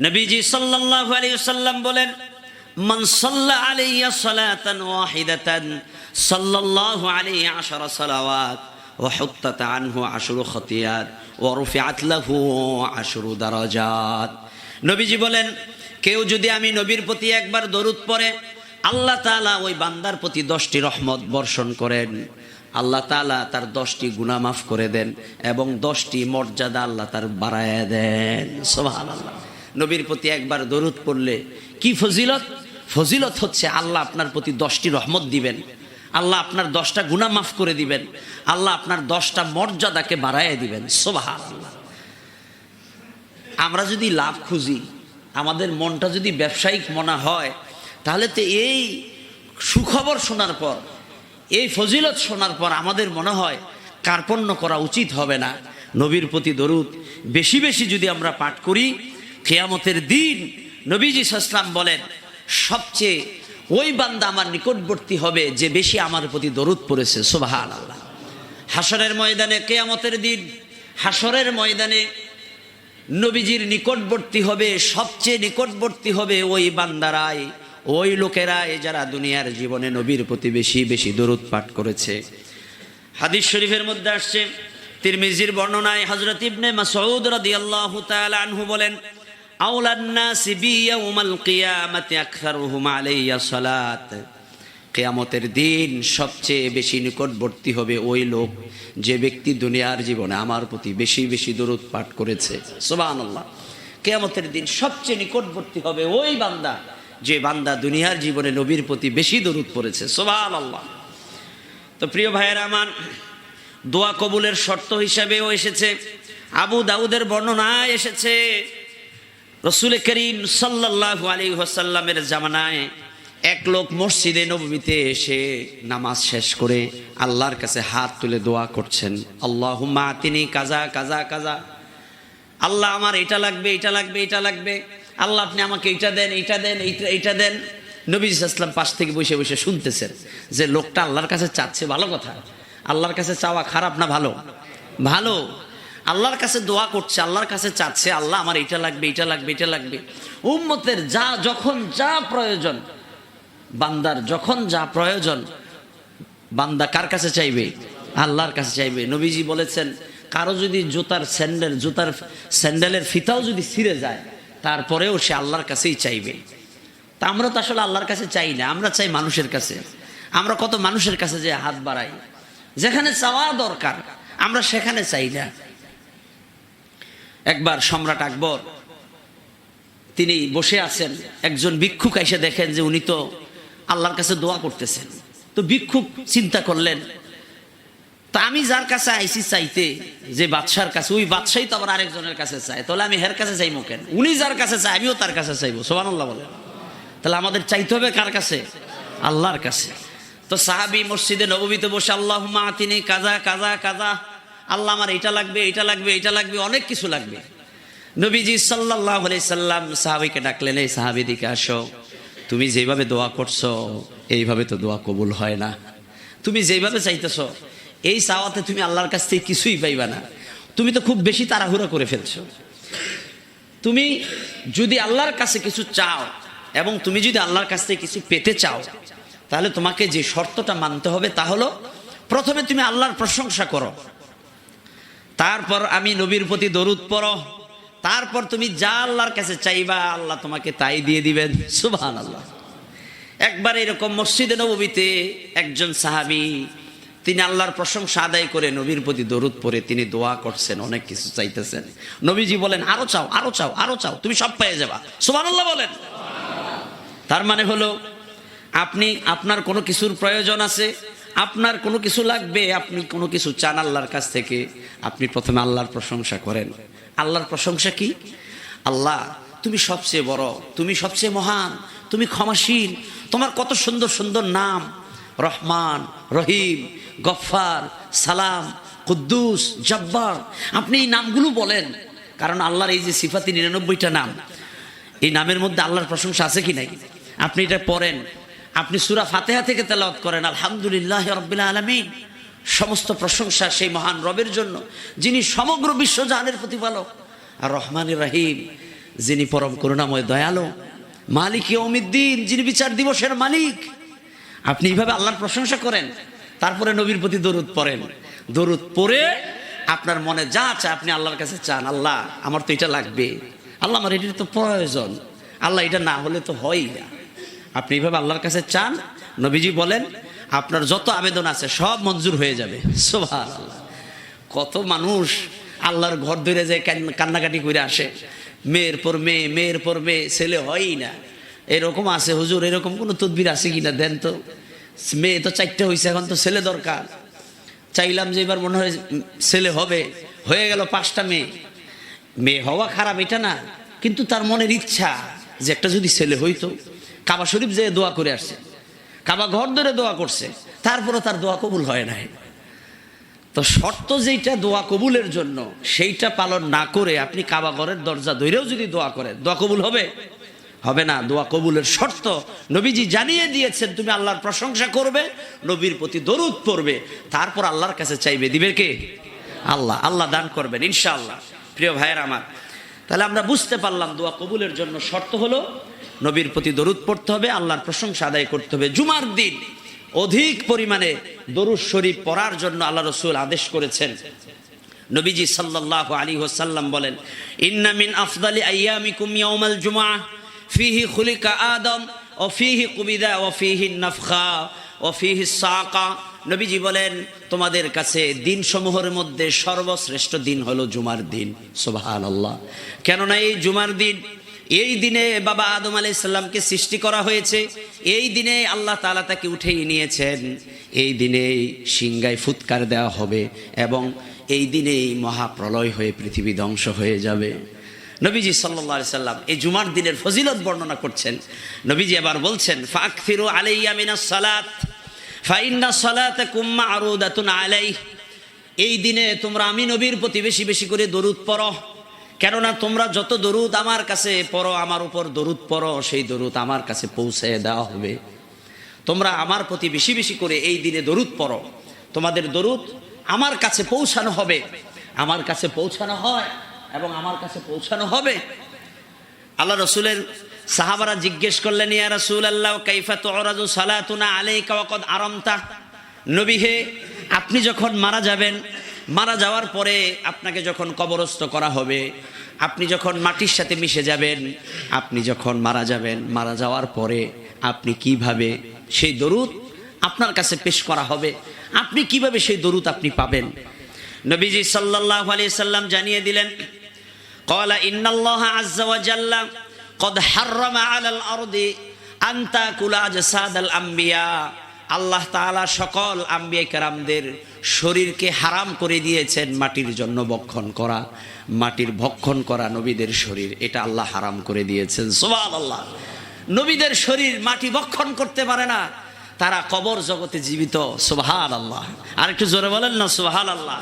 নবীজি সাল্লাল্লাহু আলাইহি ওয়াসাল্লাম বলেন, মান সাল্লা আলাইয়া সালাতান ওয়াহিদাতান সাল্লাল্লাহু আলাইহি 10 সালাওয়াত ওয়া হুত্তাত আনহু 10 খতিয়াত ওয়া রুফিআত লাহু 10 দারাজাত। নবীজি বলেন, কেউ যদি আমি নবীর প্রতি একবার দরুদ পড়ে, আল্লাহ তাআলা ওই বান্দার প্রতি 10টি রহমত বর্ষণ করেন। আল্লাহ তাআলা তার 10টি গুনাহ মাফ করে দেন এবং 10টি মর্যাদা আল্লাহ তার বাড়ায়া দেন। সুবহানাল্লাহ। নবীর প্রতি একবার দরুদ পড়লে কি ফজিলত? ফজিলত হচ্ছে আল্লাহ আপনার প্রতি 10টি রহমত দিবেন, আল্লাহ আপনার 10টা গুনাহ মাফ করে দিবেন, আল্লাহ আপনার 10টা মর্যাদাকে বাড়ায়া দিবেন। সুবহানাল্লাহ। আমরা যদি লাভ খুঁজি, আমাদের মনটা যদি ব্যবসায়িক মনে হয়, তাহলে তো এই সুখবর শোনার পর, এই ফজিলত শোনার পর আমাদের মনে হয় কার্পণ্য করা উচিত হবে না। নবীর প্রতি দরুদ বেশি বেশি যদি আমরা পাঠ করি, কিয়ামতের দিন নবীজি সাল্লাল্লাহু আলাইহি ওয়াসাল্লাম বলেন, সবচেয়ে ওই বান্দা আমার নিকটবর্তী হবে যে বেশি আমার প্রতি দরুদ পড়েছে। সুবহানাল্লাহ। হাসরের ময়দানে, কিয়ামতের দিন হাসরের ময়দানে নবীজির নিকটবর্তী হবে, সবচেয়ে নিকটবর্তী হবে ওই বান্দারাই, ওই লোকেরাই যারা দুনিয়ার জীবনে নবীর প্রতি বেশি বেশি দরুদ পাঠ করেছে। হাদিস শরীফের মধ্যে আসছে, তিরমিজির বর্ণনায় হযরত ইবনে মাসউদ রাদিয়াল্লাহু তাআলা আনহু বলেন, আউলান নাসি বি ইয়াউমাল কিয়ামাতি আকসারুহুম আলাইয়া সালাত। কিয়ামতের দিন সবচেয়ে বেশি নিকটবর্তী হবে ওই লোক যে ব্যক্তি দুনিয়ার জীবনে আমার প্রতি বেশি বেশি দরুদ পাঠ করেছে। সুবহানাল্লাহ। কিয়ামতের দিন সবচেয়ে নিকটবর্তী হবে ওই বান্দা যে বান্দা দুনিয়ার জীবনে নবীর প্রতি বেশি দরুদ পড়েছে। সুবহানাল্লাহ। তো প্রিয় ভাইয়েরা আমার, দোয়া কবুলের শর্ত হিসাবেও এসেছে, আবু দাউদের বর্ণনায় এসেছে, রাসূল করিম সাল্লাল্লাহু আলাইহি ওয়াসাল্লামের জামানায় এক লোক মসজিদে নববীতে এসে নামাজ শেষ করে আল্লাহর কাছে হাত তুলে দোয়া করছেন, আল্লাহুম্মা আতিনি কাজা কাজা কাজা, আল্লাহ আমার এটা লাগবে, এটা লাগবে, এটা লাগবে, আল্লাহ আপনি আমাকে এইটা দেন, এইটা দেন, এইটা দেন। নবী সাল্লাল্লাহু আলাইহি ওয়াসাল্লাম পাশ থেকে বসে বসে শুনতেছেন যে লোকটা আল্লাহর কাছে চাচ্ছে, ভালো কথা। আল্লাহর কাছে চাওয়া খারাপ না ভালো? ভালো। আল্লাহর কাছে দোয়া করছে, আল্লাহর কাছে চাচ্ছে, আল্লাহ আমার এটা লাগবে, এটা লাগবে, এটা লাগবে। উম্মতের যখন যা প্রয়োজন, বান্দার যখন যা প্রয়োজন, বান্দা কার কাছে চাইবে? আল্লাহর কাছে চাইবে। নবীজি বলেছেন, কারো যদি জুতার স্যান্ডেলের ফিতাও যদি ছিঁড়ে যায়, তারপরেও সে আল্লাহর কাছেই চাইবে। তা আমরা তো আসলে আল্লাহর কাছে চাই না, আমরা চাই মানুষের কাছে। আমরা কত মানুষের কাছে যে হাত বাড়াই, যেখানে চাওয়া দরকার আমরা সেখানে চাই না। একবার সম্রাট আকবর তিনি বসে আছেন, একজন ভিক্ষুক এসে দেখেন যে উনি তো আল্লাহর কাছে দোয়া করতেছেন। তো ভিক্ষুক চিন্তা করলেন, তা আমি যার কাছে আইসি চাইতে, যে বাদশার কাছে, ওই বাদশাই তো আবার আরেকজনের কাছে চায়, তাহলে আমি হের কাছে চাইবো কেন? উনি যার কাছে চায় আমিও তার কাছে চাইবো। সুবহানাল্লাহ বলেন। তাহলে আমাদের চাইতে হবে কার কাছে? আল্লাহর কাছে। তো সাহাবী মসজিদে নববীতে বসে আল্লাহুম্মা আতিনি কাজা কাজা কাজা, আল্লাহ আমার এটা লাগবে, এটা লাগবে, এটা লাগবে, অনেক কিছু লাগবে। নবীজি সাল্লাল্লাহু আলাইহি সাল্লাম সাহাবীকে ডাকলেন, এই সাহাবী দিকে আসো, তুমি যেভাবে দোয়া করছো এইভাবে তো দোয়া কবুল হয় না। তুমি যেভাবে চাইতেছো এই চাওয়াতে তুমি আল্লাহর কাছ থেকে কিছুই পাইবা না। তুমি তো খুব বেশি তাড়াহুড়া করে ফেলছো। তুমি যদি আল্লাহর কাছে কিছু চাও এবং তুমি যদি আল্লাহর কাছ থেকে কিছু পেতে চাও, তাহলে তোমাকে যে শর্তটা মানতে হবে তা হলো, প্রথমে তুমি আল্লাহর প্রশংসা করো, তারপর আমি নবীর প্রতি দরুদ পড়ো, তারপর তুমি যা আল্লাহর কাছে চাইবা আল্লাহ তোমাকে তাই দিয়ে দিবেন। সুবহানাল্লাহ। একবার এরকম মসজিদে নববীতে একজন সাহাবী তিনি আল্লাহর প্রশংসা আদায় করে নবীর প্রতি দরুদ পড়ে তিনি দোয়া করছেন, অনেক কিছু চাইতেছেন। নবীজি বলেন, আরো চাও, আরো চাও, আরো চাও, তুমি সব পেয়ে যাবা। সুবহানাল্লাহ বলেন। তার মানে হলো, আপনি আপনার কোনো কিছুর প্রয়োজন আছে, আপনার কোনো কিছু লাগবে, আপনি কোনো কিছু চান আল্লাহর কাছ থেকে, আপনি প্রথমে আল্লাহর প্রশংসা করেন। আল্লাহর প্রশংসা কি? আল্লাহ তুমি সবচেয়ে বড়, তুমি সবচেয়ে মহান, তুমি ক্ষমাশীল, তোমার কত সুন্দর সুন্দর নাম, রহমান, রহিম, গফফার, সালাম, কুদ্দুস, জব্বার। আপনি এই নামগুলো বলেন, কারণ আল্লাহর এই যে সিফাতি 99টা নাম, এই নামের মধ্যে আল্লাহর প্রশংসা আছে কি নাই? আপনি এটা পড়েন, আপনি সূরা ফাতিহা থেকে তেলাওয়াত করেন, আলহামদুলিল্লাহি রাব্বিল আলামিন, সমস্ত প্রশংসা সেই মহান রবের জন্য যিনি সমগ্র বিশ্বজাহানের প্রতিপালক। আর রহমানির রহিম, যিনি পরম করুণাময় দয়ালু, মালিক ইয়াউমিদ্দিন, যিনি বিচার দিবসের মালিক। আপনি এইভাবে আল্লাহর প্রশংসা করেন, তারপরে নবীর প্রতি দরুদ পড়েন। দরুদ পড়ে আপনার মনে যা চায় আপনি আল্লাহর কাছে চান, আল্লাহ আমার তো এটা লাগবে, আল্লাহ আমার এটার তো প্রয়োজন, আল্লাহ এটা না হলে তো হয়ই না। আপনি এইভাবে আল্লাহর কাছে চান, নবীজি বলেন আপনার যত আবেদন আছে সব মঞ্জুর হয়ে যাবে। সুবহানাল্লাহ। কত মানুষ আল্লাহর ঘর ধরে যায় কান্নাকাটি করে আসে, মেয়ের পর মেয়ে, মেয়ের পর মেয়ে, ছেলে হয়ই না। এরকম আছে হুজুর, এরকম কোনো তদবির আছে কিনা দেন তো। মেয়ে তো 4টে হয়েছে, এখন তো ছেলে দরকার। চাইলাম যে এবার মনে হয় ছেলে হবে, হয়ে গেল 5টা মেয়ে। মেয়ে হওয়া খারাপ এটা না, কিন্তু তার মনের ইচ্ছা যে একটা যদি ছেলে হইতো। কাবা শরীফ যেয়ে দোয়া করে আসছে, কাবা ঘর ধরে দোয়া করছে, তারপরে তার দোয়া কবুল হয় নাই। তো শর্ত যেটা দোয়া কবুলের জন্য, সেইটা পালন না করে আপনি কাবা ঘরের দরজা ধরেও যদি দোয়া করেন, দোয়া কবুল হবে? হবে না। দোয়া কবুলের শর্ত নবীজি জানিয়ে দিয়েছেন, তুমি আল্লাহর প্রশংসা করবে, নবীর প্রতি দরুদ পড়বে, তারপর আল্লাহর কাছে চাইবে, দিবে কে? আল্লাহ। আল্লাহ দান করবেন ইনশাআল্লাহ। প্রিয় ভাইয়ের আমার, তাহলে আমরা বুঝতে পারলাম দোয়া কবুলের জন্য শর্ত হলো নবীর প্রতি দরুদ পড়তে হবে, আল্লাহর প্রশংসা আদায় করতে হবে। জুমার দিন অধিক পরিমাণে দরুদ শরীফ পড়ার জন্য আল্লাহ রাসূল আদেশ করেছেন। নবীজি সাল্লাল্লাহু আলাইহি ওয়াসাল্লাম বলেন, ইন্না মিন আফদালি আইয়ামিকুম ইয়াউমাল জুমআহ ফিহি খুলিকা আদম ওয়া ফিহি কুবিদা ওয়া ফিহি নাফখা ওয়া ফিহি সাকা। নবীজি বলেন, তোমাদের কাছে দিনসমূহের মধ্যে সর্বশ্রেষ্ঠ দিন হলো জুমার দিন। সুবহানাল্লাহ। কেননা এই জুমার দিন, এই দিনে বাবা আদম আলাইহিস সালামকে সৃষ্টি করা হয়েছে, এই দিনে আল্লাহ তাআলা তাকে উঠিয়ে নিয়েছেন, এই দিনেই সিংহায় ফুৎকার দেওয়া হবে এবং এই দিনেই মহাপ্রলয় হয়ে পৃথিবী ধ্বংস হয়ে যাবে। নবীজি সাল্লাল্লাহু আলাইহি সাল্লাম এই জুমার দিনের ফজিলত বর্ণনা করছেন। নবীজি এবার বলছেন, ফাকফিরু আলাইয়া মিনাস সালাত ফাইন্না সালাতাকুম মা'রুদাতুন আলাইহি। এই দিনে তোমরা আমি নবীর প্রতি বেশি বেশি করে দরুদ পড়ো, কেননা তোমরা যত দরুদ আমার কাছে পড়ো, আমার উপর দরুদ পড়ো, সেই দরুদ আমার কাছে পৌঁছে দেওয়া হবে। তোমরা আমার প্রতি বেশি বেশি করে এই দিনে দরুদ পড়ো, তোমাদের দরুদ আমার কাছে পৌঁছানো হবে, আমার কাছে পৌঁছানো হয় এবং আমার কাছে পৌঁছানো হবে। আল্লাহ রাসূলের সাহাবারা জিজ্ঞেস করলেন, ইয়া রাসূলুল্লাহ কাইফা তুরাদু সালাতুনা আলাইকা ওয়া কদ আরামতা। নবী হে, আপনি যখন মারা যাবেন, মারা যাওয়ার পরে আপনাকে যখন কবরস্থ করা হবে, আপনি যখন মাটির সাথে মিশে যাবেন, আপনি যখন মারা যাবেন, মারা যাওয়ার পরে আপনি কিভাবে সেই দরুদ আপনার কাছে পেশ করা হবে, আপনি কিভাবে সেই দরুদ আপনি পাবেন? নবীজি সাল্লাল্লাহু আলাইহি সাল্লাম জানিয়ে দিলেন, ক্বালা ইন্নাল্লাহা আযজা ওয়া জাল্লা কদ হাররামা আলাল আরদি আন তাকুলা আজসাদাল আম্বিয়া। আল্লাহ তাআলা সকল আম্বিয়া কেরামদের শরীরকে হারাম করে দিয়েছেন মাটির জন্য ভক্ষণ করা। মাটির ভক্ষণ করা নবীদের শরীর, এটা আল্লাহ হারাম করে দিয়েছেন। সুবহানাল্লাহ। নবীদের শরীর মাটি ভক্ষণ করতে পারে না, তারা কবর জগতে জীবিত। সুবহানাল্লাহ। আর একটু জোরে বলেন না সুবহানাল্লাহ।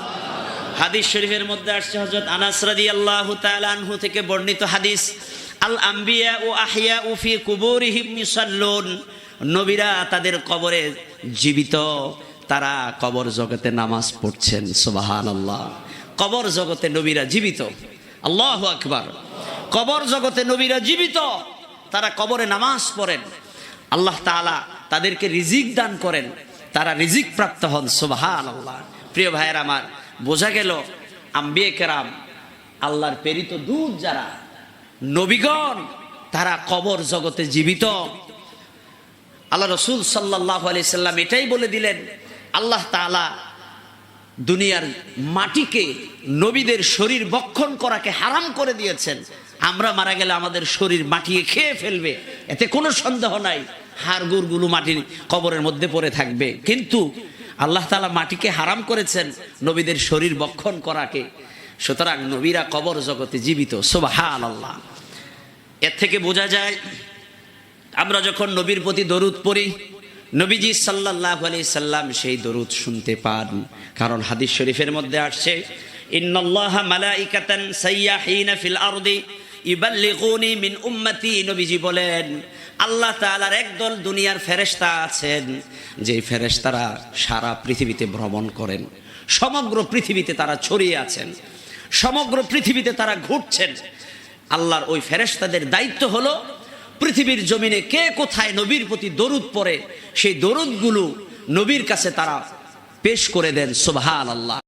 হাদিস শরীফের মধ্যে আসছে, হযরত আনাস রাদিয়াল্লাহু তাআলা আনহু থেকে বর্ণিত হাদিস, আল আম্বিয়া ও আহিয়া ফি কুবুরিহিম ইউসাল্লুন। নবীরা তাদের কবরে জীবিত, তারা কবর জগতে নামাজ পড়ছেন। সুবহানাল্লাহ। কবর জগতে নবীরা জীবিত। আল্লাহু আকবার। কবর জগতে নবীরা জীবিত, তারা কবরে নামাজ পড়েন। আল্লাহ তাআলা তাদেরকে রিজিক দান করেন, তারা রিজিক প্রাপ্ত হন। সুবহানাল্লাহ। প্রিয় ভাইয়ের আমার, বোঝা গেল আম্বিয়া কেরাম, আল্লাহর প্রেরিত দূত যারা নবীগণ, তারা কবর জগতে জীবিত। আল্লাহ রাসূল সাল্লাল্লাহু আলাইহি সাল্লাম এটাই বলে দিলেন, আল্লাহ তাআলা দুনিয়ার মাটিকে নবীদের শরীর ভক্ষণ করাকে হারাম করে দিয়েছেন। আমরা মারা গেলে আমাদের শরীর মাটিয়ে খেয়ে ফেলবে, এতে কোনো সন্দেহ নাই। হাড়গোড়গুলো মাটির কবরের মধ্যে পড়ে থাকবে, কিন্তু আল্লাহ তাআলা মাটিকে হারাম করেছেন নবীদের শরীর ভক্ষণ করাকে। সুতরাং নবীরা কবর জগতে জীবিত। সুবহানাল্লাহ। এর থেকে বোঝা যায়, আমরা যখন নবীর প্রতি দরুদ পড়ি, নবীজি সাল্লাল্লাহু আলাইহি সাল্লাম সেই দরুদ শুনতে পান। কারণ হাদিস শরীফের মধ্যে আসছে, ইন্নাল্লাহা মালাইকাতান সাইয়াহিনা ফিল আরদি ইবাল্লিগুনি মিন উম্মতি। নবীজি বলেন, আল্লাহ তাআলার একদল দুনিয়ার ফেরেশতা আছেন, যে ফেরেশতারা সারা পৃথিবীতে ভ্রমণ করেন, সমগ্র পৃথিবীতে তারা ছড়িয়ে আছেন, সমগ্র পৃথিবীতে তারা ঘুরছেন। আল্লাহর ওই ফেরেশতাদের দায়িত্ব হলো পৃথিবীর জমিনে কে কোথায় নবীর প্রতি দরুদ পড়ে সেই দরুদগুলো নবীর কাছে তারা পেশ করে দেন। সুবহানাল্লাহ।